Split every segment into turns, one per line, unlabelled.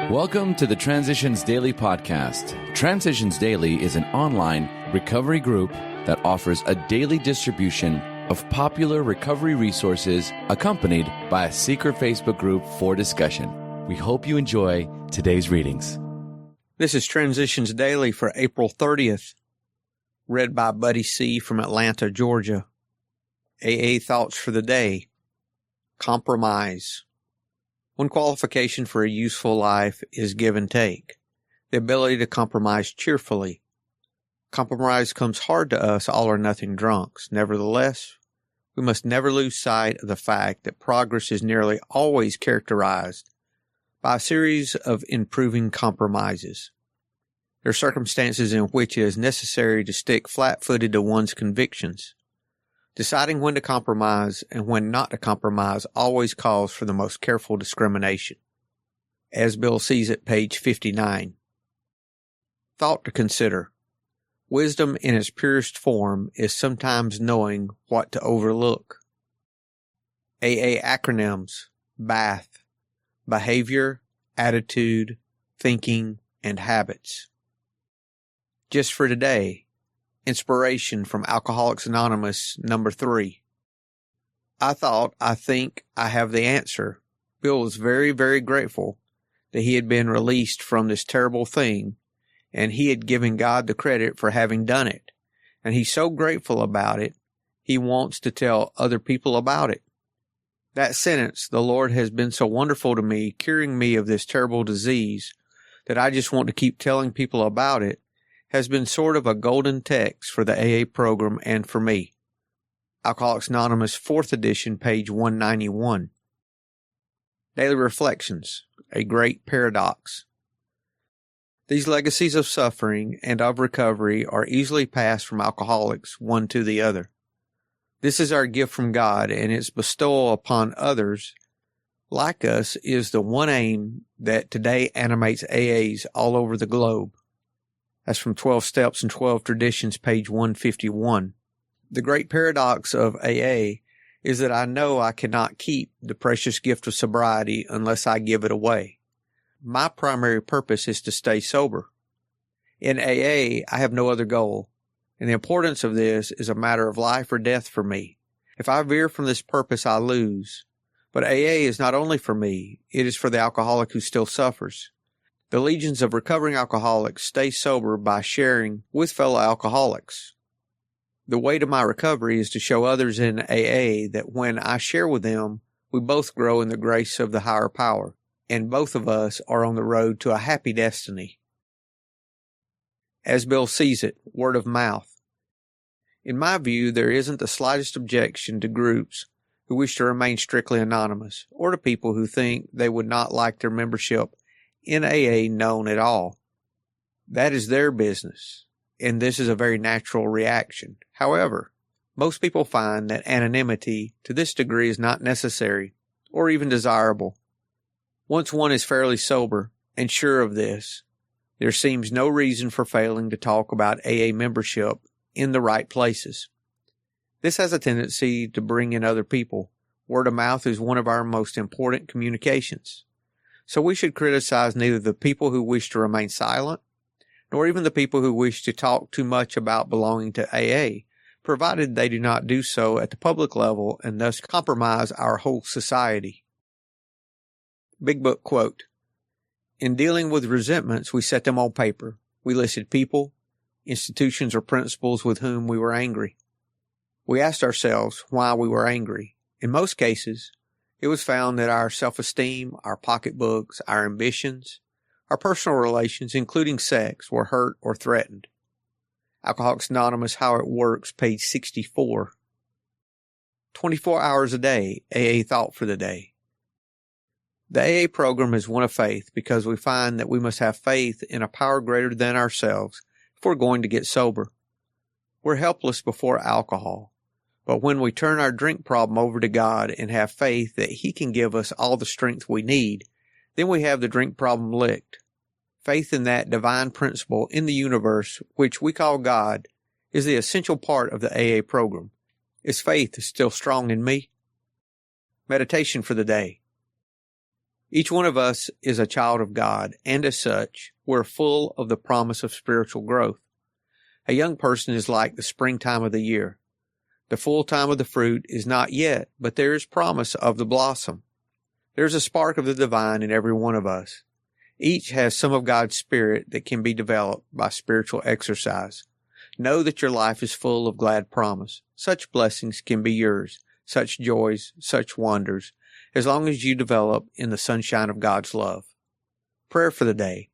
Welcome to the Transitions Daily podcast. Transitions Daily is an online recovery group that offers a daily distribution of popular recovery resources accompanied by a secret Facebook group for discussion. We hope you enjoy today's readings.
This is Transitions Daily for April 30th, read by Buddy C. from Atlanta, Georgia. AA thoughts for the day. Compromise. One qualification for a useful life is give and take, the ability to compromise cheerfully. Compromise comes hard to us all-or-nothing drunks. Nevertheless, we must never lose sight of the fact that progress is nearly always characterized by a series of improving compromises. There are circumstances in which it is necessary to stick flat-footed to one's convictions. Deciding when to compromise and when not to compromise always calls for the most careful discrimination. As Bill sees it, page 59. Thought to consider. Wisdom in its purest form is sometimes knowing what to overlook. AA acronyms: BATH, behavior, attitude, thinking, and habits. Just for today, inspiration from Alcoholics Anonymous, number 3. I think, I have the answer. Bill was very, very grateful that he had been released from this terrible thing, and he had given God the credit for having done it. And he's so grateful about it, he wants to tell other people about it. That sentence, the Lord has been so wonderful to me, curing me of this terrible disease, that I just want to keep telling people about it, has been sort of a golden text for the AA program and for me. Alcoholics Anonymous, 4th edition, page 191. Daily Reflections, a Great Paradox. These legacies of suffering and of recovery are easily passed from alcoholics one to the other. This is our gift from God, and its bestowal upon others like us is the one aim that today animates AAs all over the globe. That's from 12 Steps and 12 Traditions, page 151. The great paradox of AA is that I know I cannot keep the precious gift of sobriety unless I give it away. My primary purpose is to stay sober. In AA, I have no other goal, and the importance of this is a matter of life or death for me. If I veer from this purpose, I lose. But AA is not only for me, it is for the alcoholic who still suffers. The legions of recovering alcoholics stay sober by sharing with fellow alcoholics. The way to my recovery is to show others in AA that when I share with them, we both grow in the grace of the higher power, and both of us are on the road to a happy destiny. As Bill sees it, word of mouth. In my view, there isn't the slightest objection to groups who wish to remain strictly anonymous, or to people who think they would not like their membership in AA known at all. That is their business, and this is a very natural reaction. However, most people find that anonymity to this degree is not necessary or even desirable. Once one is fairly sober and sure of this, there seems no reason for failing to talk about AA membership in the right places. This has a tendency to bring in other people. Word of mouth is one of our most important communications. So we should criticize neither the people who wish to remain silent, nor even the people who wish to talk too much about belonging to AA, provided they do not do so at the public level and thus compromise our whole society. Big Book quote. In dealing with resentments, we set them on paper. We listed people, institutions, or principles with whom we were angry. We asked ourselves why we were angry. In most cases, it was found that our self-esteem, our pocketbooks, our ambitions, our personal relations, including sex, were hurt or threatened. Alcoholics Anonymous, How It Works, page 64. 24 hours a day, AA thought for the day. The AA program is one of faith because we find that we must have faith in a power greater than ourselves if we're going to get sober. We're helpless before alcohol. But when we turn our drink problem over to God and have faith that He can give us all the strength we need, then we have the drink problem licked. Faith in that divine principle in the universe, which we call God, is the essential part of the AA program. Is faith still strong in me? Meditation for the day. Each one of us is a child of God, and as such, we're full of the promise of spiritual growth. A young person is like the springtime of the year. The full time of the fruit is not yet, but there is promise of the blossom. There's a spark of the divine in every one of us. Each has some of God's Spirit that can be developed by spiritual exercise. Know that your life is full of glad promise. Such blessings can be yours, such joys, such wonders, as long as you develop in the sunshine of God's love. Prayer for the day.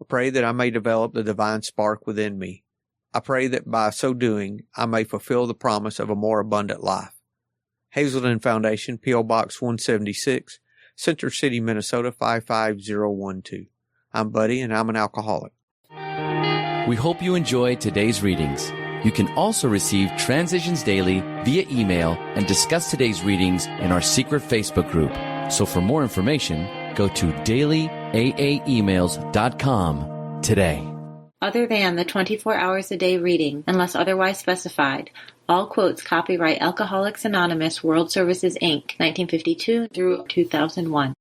I pray that I may develop the divine spark within me. I pray that by so doing, I may fulfill the promise of a more abundant life. Hazelden Foundation, P.O. Box 176, Center City, Minnesota 55012. I'm Buddy, and I'm an alcoholic.
We hope you enjoyed today's readings. You can also receive Transitions Daily via email and discuss today's readings in our secret Facebook group. So for more information, go to dailyaaemails.com today.
Other than the 24 hours a day reading, unless otherwise specified, all quotes copyright Alcoholics Anonymous World Services, Inc., 1952 through 2001.